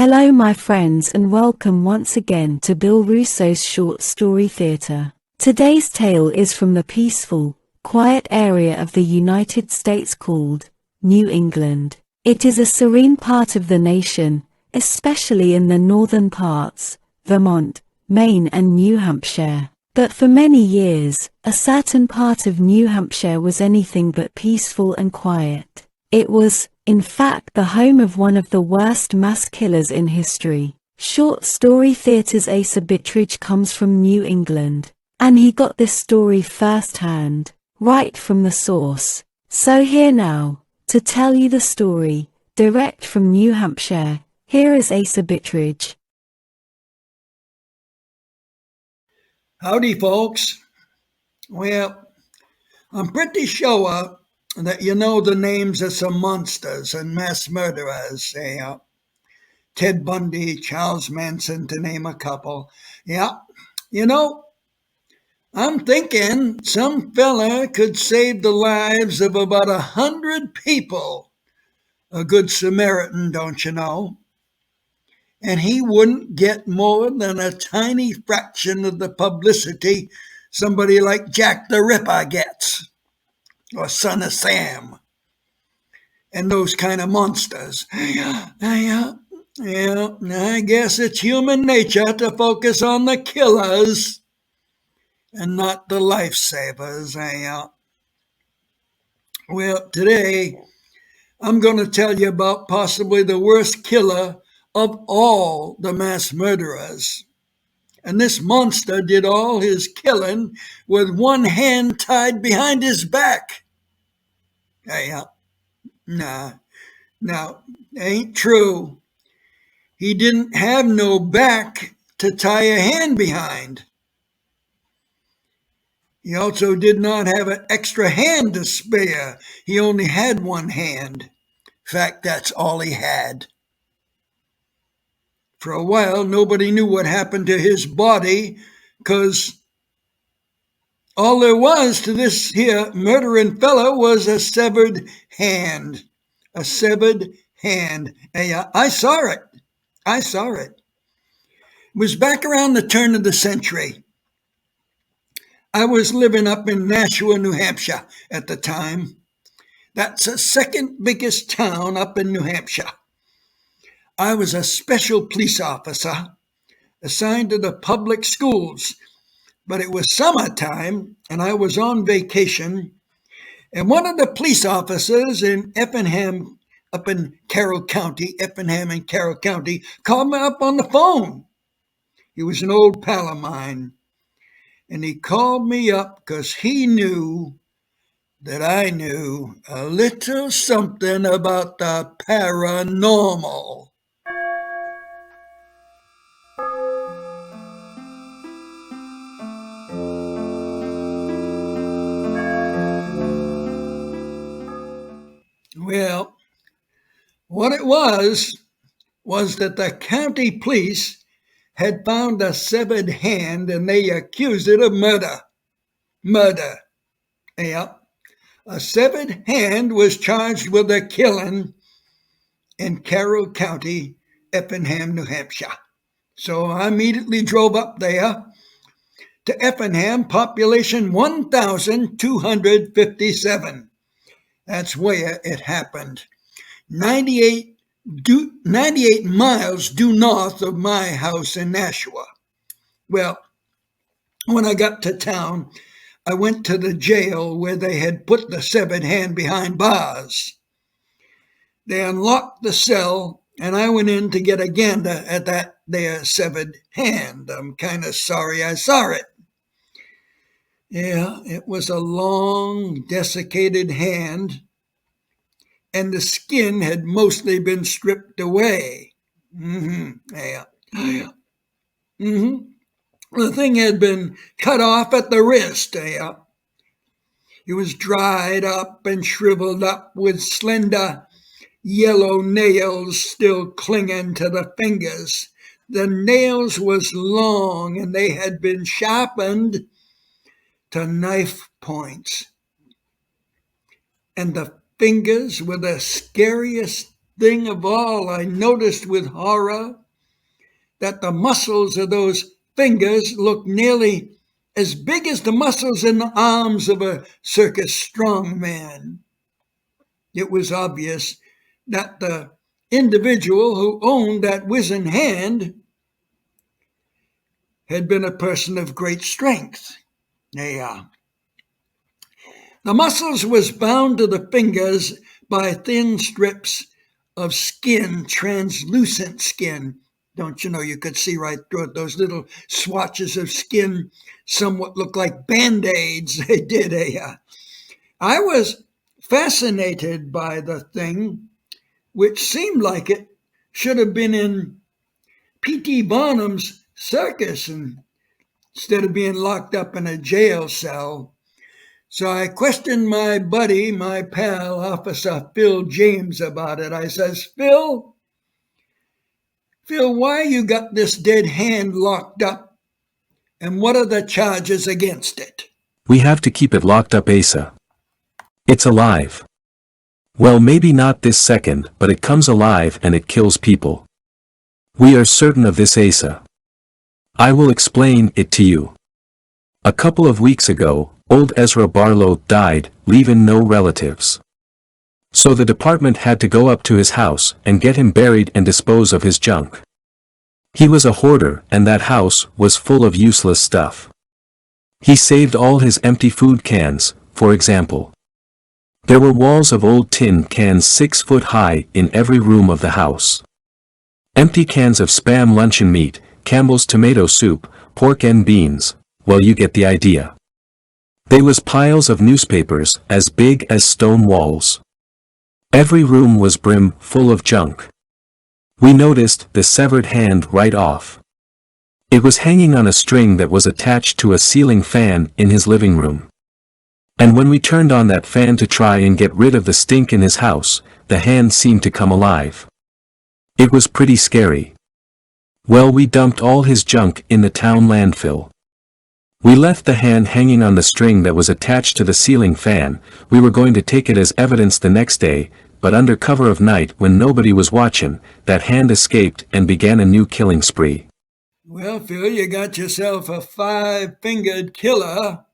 Hello my friends and welcome once again to Bill Russo's Short Story Theatre. Today's tale is from the peaceful, quiet area of the United States called New England. It is a serene part of the nation, especially in the northern parts, Vermont, Maine and New Hampshire. But for many years, a certain part of New Hampshire was anything but peaceful and quiet. It was, in fact, the home of one of the worst mass killers in history. Short Story Theatre's Asa Bittridge comes from New England, and he got this story firsthand, right from the source. So here now, to tell you the story, direct from New Hampshire, here is Asa Bittridge. Howdy, folks. Well, I'm pretty sure that you know the names of some monsters and mass murderers. Ted Bundy, Charles Manson, to name a couple. Yeah, you know, I'm thinking some fella could save the lives of about 100 people. A good Samaritan, don't you know? And he wouldn't get more than a tiny fraction of the publicity somebody like Jack the Ripper gets, or Son of Sam, and those kind of monsters. Yeah, I guess it's human nature to focus on the killers and not the lifesavers. Well, today I'm going to tell you about possibly the worst killer of all the mass murderers. And this monster did all his killing with one hand tied behind his back. Nah, ain't true. He didn't have no back to tie a hand behind. He also did not have an extra hand to spare. He only had one hand. In fact, that's all he had. For a while, nobody knew what happened to his body, 'cause all there was to this here murdering fella was a severed hand. A severed hand. I saw it. It was back around the turn of the century. I was living up in Nashua, New Hampshire at the time. That's the second biggest town up in New Hampshire. I was a special police officer assigned to the public schools, but it was summertime and I was on vacation, and one of the police officers in Effingham, up in Carroll County, Effingham and Carroll County, called me up on the phone. He was an old pal of mine, and he called me up because he knew that I knew a little something about the paranormal. Well, what it was that the county police had found a severed hand and they accused it of murder. Murder. Yeah. A severed hand was charged with a killing in Carroll County, Effingham, New Hampshire. So I immediately drove up there to Effingham, population 1,257. That's where it happened. 98 miles due north of my house in Nashua. Well, when I got to town, I went to the jail where they had put the severed hand behind bars. They unlocked the cell, and I went in to get a gander at that there severed hand. I'm kind of sorry I saw it. Yeah, it was a long, desiccated hand, and the skin had mostly been stripped away. The thing had been cut off at the wrist. It was dried up and shriveled up with slender yellow nails still clinging to the fingers. The nails was long and they had been sharpened to knife points. And the fingers were the scariest thing of all, I noticed with horror that the muscles of those fingers looked nearly as big as the muscles in the arms of a circus strongman. It was obvious that the individual who owned that wizened hand had been a person of great strength. Yeah. The muscles was bound to the fingers by thin strips of skin, translucent skin. Don't you know, you could see right through it. Those little swatches of skin somewhat looked like Band-Aids. They did. I was fascinated by the thing, which seemed like it should have been in P.T. Barnum's circus instead of being locked up in a jail cell. So I questioned my buddy, my pal, Officer Phil James, about it. I says, Phil, why you got this dead hand locked up? And what are the charges against it? We have to keep it locked up, Asa. It's alive. Well, maybe not this second, but it comes alive and it kills people. We are certain of this, Asa. I will explain it to you. A couple of weeks ago, old Ezra Barlow died, leaving no relatives. So the department had to go up to his house and get him buried and dispose of his junk. He was a hoarder, and that house was full of useless stuff. He saved all his empty food cans, for example. There were walls of old tin cans 6 foot high in every room of the house. Empty cans of Spam luncheon meat, Campbell's tomato soup, pork and beans. Well, you get the idea. They was piles of newspapers as big as stone walls. Every room was brim full of junk. We noticed the severed hand right off. It was hanging on a string that was attached to a ceiling fan in his living room. And when we turned on that fan to try and get rid of the stink in his house, the hand seemed to come alive. It was pretty scary. Well, we dumped all his junk in the town landfill. We left the hand hanging on the string that was attached to the ceiling fan. We were going to take it as evidence the next day, but under cover of night, when nobody was watching, that hand escaped and began a new killing spree. Well, Phil, you got yourself a 5-fingered killer,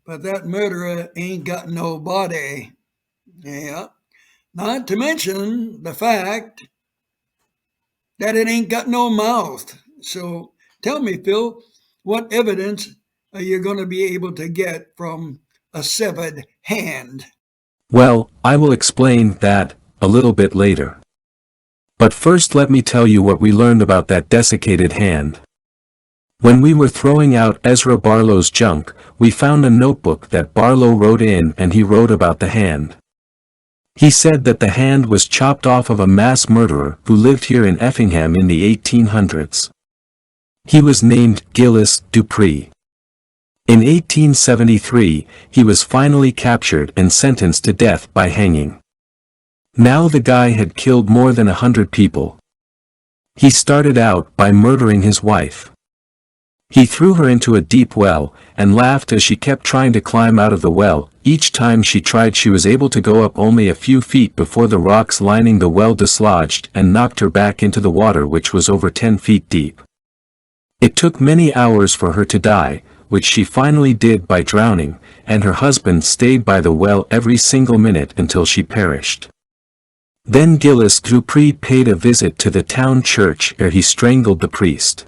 but that murderer ain't got no body. Yeah. Not to mention the fact that it ain't got no mouth. So tell me, Phil, what evidence are you going to be able to get from a severed hand? Well, I will explain that a little bit later. But first let me tell you what we learned about that desiccated hand. When we were throwing out Ezra Barlow's junk, we found a notebook that Barlow wrote in, and he wrote about the hand. He said that the hand was chopped off of a mass murderer who lived here in Effingham in the 1800s. He was named Gillis Dupree. In 1873, he was finally captured and sentenced to death by hanging. Now the guy had killed more than 100 people. He started out by murdering his wife. He threw her into a deep well, and laughed as she kept trying to climb out of the well. Each time she tried, she was able to go up only a few feet before the rocks lining the well dislodged and knocked her back into the water, which was over 10 feet deep. It took many hours for her to die, which she finally did by drowning, and her husband stayed by the well every single minute until she perished. Then Gillis Dupree paid a visit to the town church where he strangled the priest.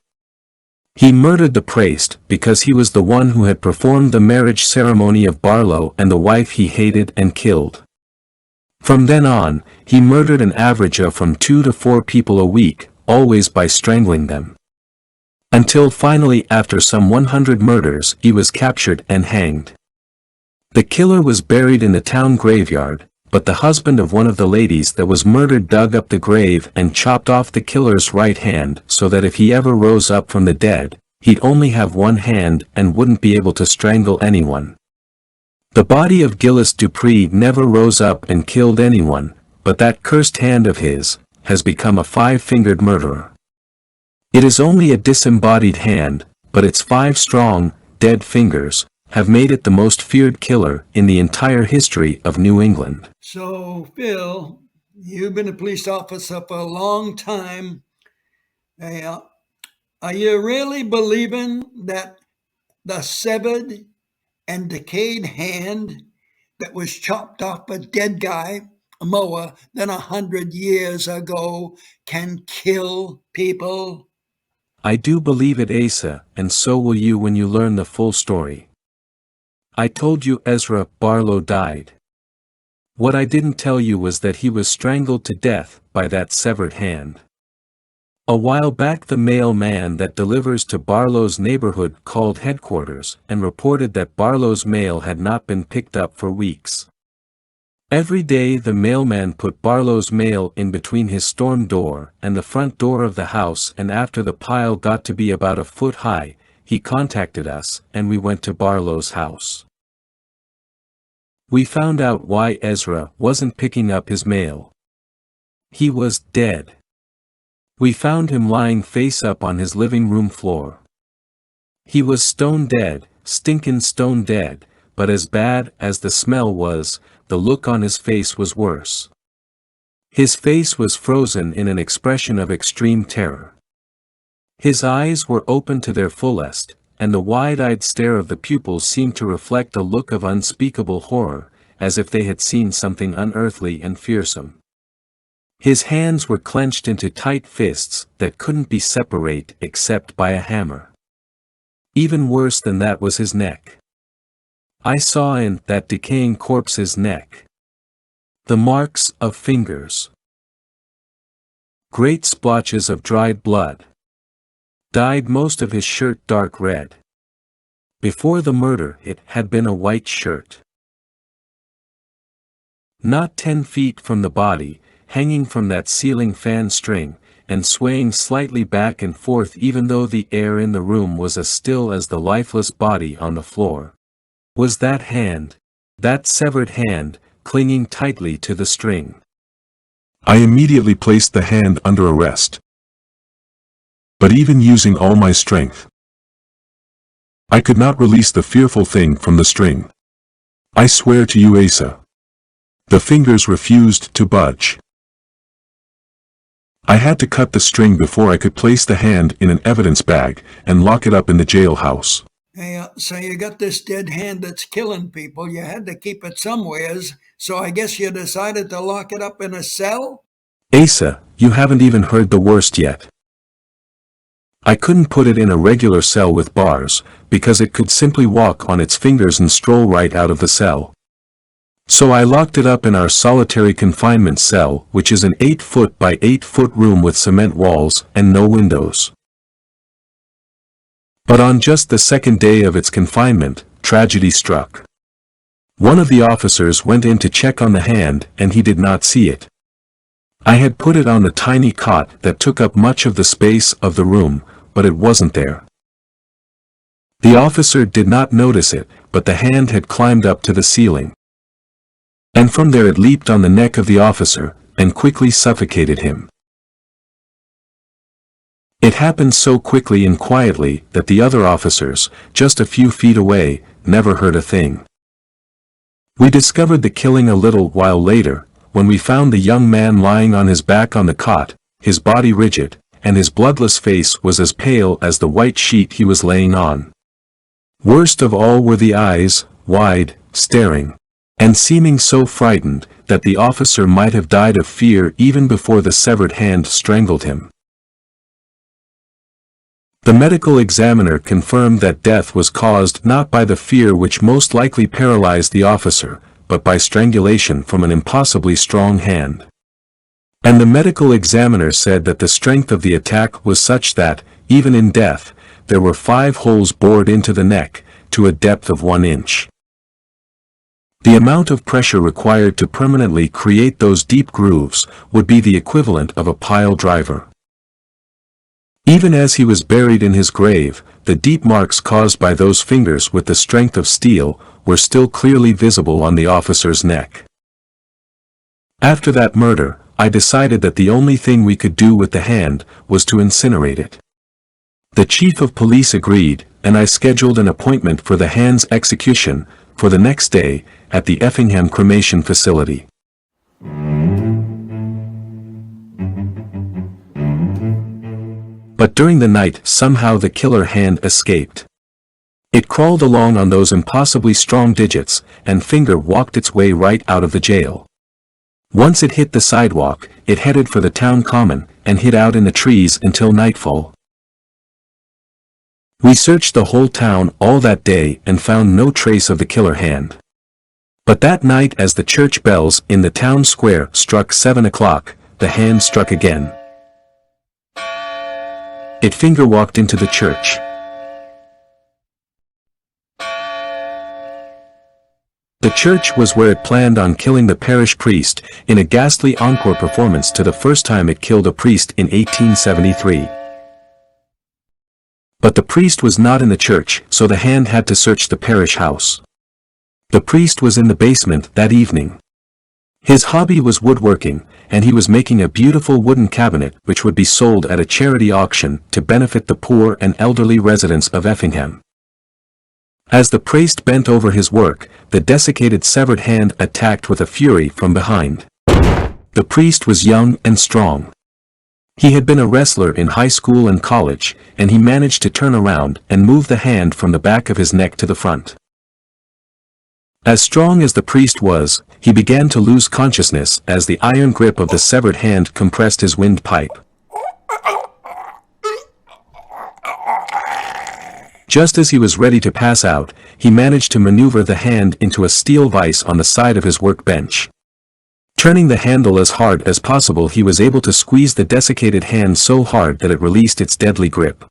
He murdered the priest because he was the one who had performed the marriage ceremony of Barlow and the wife he hated and killed. From then on, he murdered an average of from 2 to 4 people a week, always by strangling them. Until finally, after some 100 murders, he was captured and hanged. The killer was buried in the town graveyard, but the husband of one of the ladies that was murdered dug up the grave and chopped off the killer's right hand so that if he ever rose up from the dead, he'd only have one hand and wouldn't be able to strangle anyone. The body of Gillis Dupree never rose up and killed anyone, but that cursed hand of his has become a 5-fingered murderer. It is only a disembodied hand, but its 5 strong, dead fingers have made it the most feared killer in the entire history of New England. So, Phil, You've been a police officer for a long time. Are you really believing that the severed and decayed hand that was chopped off a dead guy more than 100 years ago can kill people? I do believe it, Asa, and so will you when you learn the full story. I told you Ezra Barlow died. What I didn't tell you was that he was strangled to death by that severed hand. A while back the mailman that delivers to Barlow's neighborhood called headquarters and reported that Barlow's mail had not been picked up for weeks. Every day the mailman put Barlow's mail in between his storm door and the front door of the house, and after the pile got to be about a foot high, he contacted us and we went to Barlow's house. We found out why Ezra wasn't picking up his mail. He was dead. We found him lying face up on his living room floor. He was stone dead, stinkin' stone dead, but as bad as the smell was, the look on his face was worse. His face was frozen in an expression of extreme terror. His eyes were open to their fullest, and the wide-eyed stare of the pupils seemed to reflect a look of unspeakable horror, as if they had seen something unearthly and fearsome. His hands were clenched into tight fists that couldn't be separated except by a hammer. Even worse than that was his neck. I saw in that decaying corpse's neck the marks of fingers. Great splotches of dried blood. Dyed most of his shirt dark red. Before the murder it had been a white shirt. Not 10 feet from the body, hanging from that ceiling fan string, and swaying slightly back and forth even though the air in the room was as still as the lifeless body on the floor, was that hand, that severed hand, clinging tightly to the string. I immediately placed the hand under arrest. But even using all my strength, I could not release the fearful thing from the string. I swear to you, Asa. The fingers refused to budge. I had to cut the string before I could place the hand in an evidence bag and lock it up in the jailhouse. Hey, so you got this dead hand that's killing people. You had to keep it somewheres, so I guess you decided to lock it up in a cell? Asa, you haven't even heard the worst yet. I couldn't put it in a regular cell with bars, because it could simply walk on its fingers and stroll right out of the cell. So I locked it up in our solitary confinement cell, which is an 8-foot by 8-foot room with cement walls and no windows. But on just the second day of its confinement, tragedy struck. One of the officers went in to check on the hand and he did not see it. I had put it on the tiny cot that took up much of the space of the room, but it wasn't there. The officer did not notice it, but the hand had climbed up to the ceiling. And from there it leaped on the neck of the officer, and quickly suffocated him. It happened so quickly and quietly that the other officers, just a few feet away, never heard a thing. We discovered the killing a little while later, when we found the young man lying on his back on the cot, his body rigid, and his bloodless face was as pale as the white sheet he was laying on. Worst of all were the eyes, wide, staring, and seeming so frightened that the officer might have died of fear even before the severed hand strangled him. The medical examiner confirmed that death was caused not by the fear which most likely paralyzed the officer, but by strangulation from an impossibly strong hand. And the medical examiner said that the strength of the attack was such that, even in death, there were 5 holes bored into the neck, to a depth of 1 inch. The amount of pressure required to permanently create those deep grooves would be the equivalent of a pile driver. Even as he was buried in his grave, the deep marks caused by those fingers with the strength of steel were still clearly visible on the officer's neck. After that murder, I decided that the only thing we could do with the hand was to incinerate it. The chief of police agreed, and I scheduled an appointment for the hand's execution for the next day at the Effingham cremation facility. But during the night somehow the killer hand escaped. It crawled along on those impossibly strong digits, and finger walked its way right out of the jail. Once it hit the sidewalk, it headed for the town common, and hid out in the trees until nightfall. We searched the whole town all that day and found no trace of the killer hand. But that night as the church bells in the town square struck 7 o'clock, the hand struck again. It finger walked into the church. The church was where it planned on killing the parish priest, in a ghastly encore performance to the first time it killed a priest in 1873. But the priest was not in the church, so the hand had to search the parish house. The priest was in the basement that evening. His hobby was woodworking, and he was making a beautiful wooden cabinet which would be sold at a charity auction to benefit the poor and elderly residents of Effingham. As the priest bent over his work, the desiccated severed hand attacked with a fury from behind. The priest was young and strong. He had been a wrestler in high school and college, and he managed to turn around and move the hand from the back of his neck to the front. As strong as the priest was, he began to lose consciousness as the iron grip of the severed hand compressed his windpipe. Just as he was ready to pass out, he managed to maneuver the hand into a steel vise on the side of his workbench. Turning the handle as hard as possible, he was able to squeeze the desiccated hand so hard that it released its deadly grip.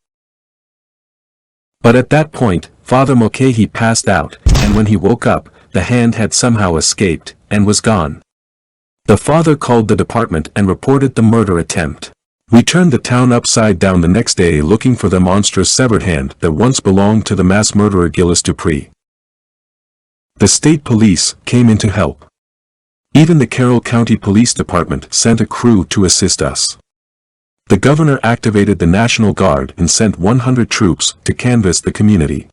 But at that point, Father Mulcahy passed out, and when he woke up, the hand had somehow escaped, and was gone. The father called the department and reported the murder attempt. We turned the town upside down the next day looking for the monstrous severed hand that once belonged to the mass murderer Gillis Dupree. The state police came in to help. Even the Carroll County Police Department sent a crew to assist us. The governor activated the National Guard and sent 100 troops to canvass the community.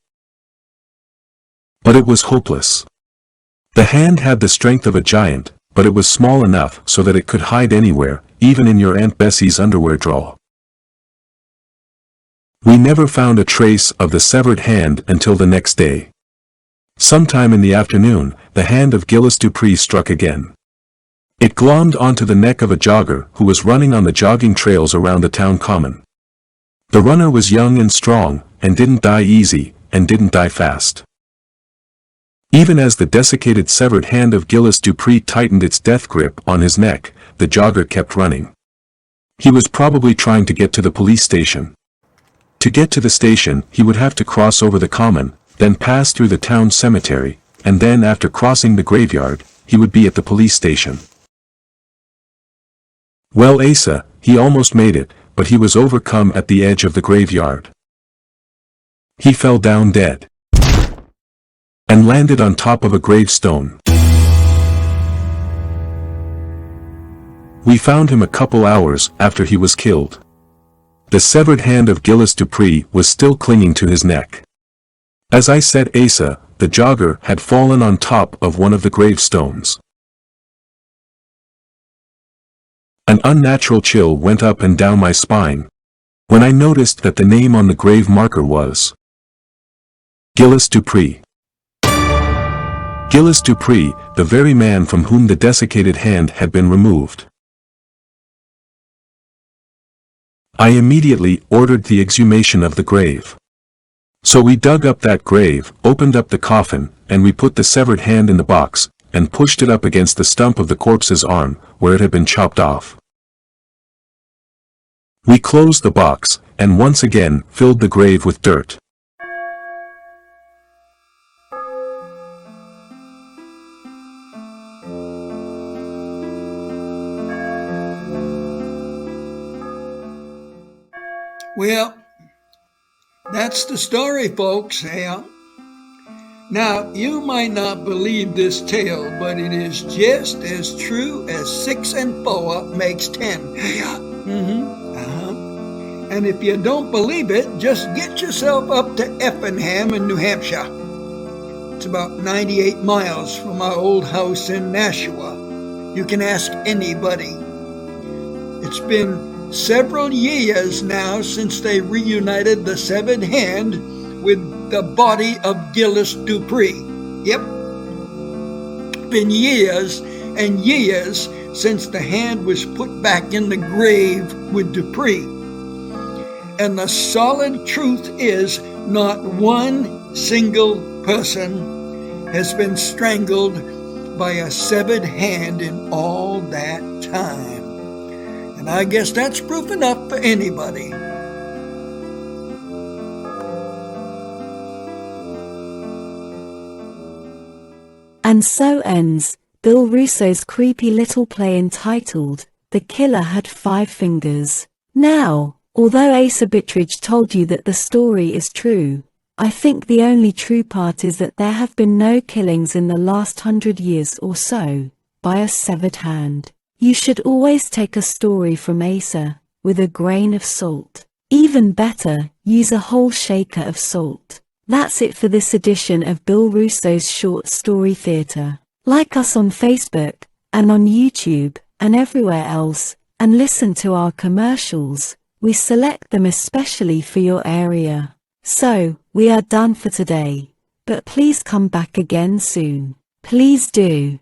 But it was hopeless. The hand had the strength of a giant, but it was small enough so that it could hide anywhere, even in your Aunt Bessie's underwear drawer. We never found a trace of the severed hand until the next day. Sometime in the afternoon, the hand of Gillis Dupree struck again. It glommed onto the neck of a jogger who was running on the jogging trails around the town common. The runner was young and strong, and didn't die easy, and didn't die fast. Even as the desiccated severed hand of Gillis Dupree tightened its death grip on his neck, the jogger kept running. He was probably trying to get to the police station. To get to the station, he would have to cross over the common, then pass through the town cemetery, and then after crossing the graveyard, he would be at the police station. Well, Asa, he almost made it, but he was overcome at the edge of the graveyard. He fell down dead and landed on top of a gravestone. We found him a couple hours after he was killed. The severed hand of Gillis Dupree was still clinging to his neck. As I said, Asa, the jogger, had fallen on top of one of the gravestones. An unnatural chill went up and down my spine when I noticed that the name on the grave marker was Gillis Dupree. Gillis Dupree, the very man from whom the desiccated hand had been removed. I immediately ordered the exhumation of the grave. So we dug up that grave, opened up the coffin, and we put the severed hand in the box, and pushed it up against the stump of the corpse's arm, where it had been chopped off. We closed the box, and once again filled the grave with dirt. Well, that's the story, folks. Yeah. Now, you might not believe this tale, but it is just as true as 6 and 4 makes 10. Yeah. And if you don't believe it, just get yourself up to Effingham in New Hampshire. It's about 98 miles from our old house in Nashua. You can ask anybody. It's been several years now since they reunited the severed hand with the body of Gillis Dupree. Yep, been years and years since the hand was put back in the grave with Dupree. And the solid truth is, not one single person has been strangled by a severed hand in all that time. And I guess that's proof enough for anybody. And so ends Bill Russo's creepy little play entitled, The Killer Had 5 Fingers. Now, although Asa Bittridge told you that the story is true, I think the only true part is that there have been no killings in the last 100 years or so, by a severed hand. You should always take a story from Asa with a grain of salt. Even better, use a whole shaker of salt. That's it for this edition of Bill Russo's Short Story Theatre. Like us on Facebook, and on YouTube, and everywhere else, and listen to our commercials. We select them especially for your area. So, we are done for today. But please come back again soon. Please do.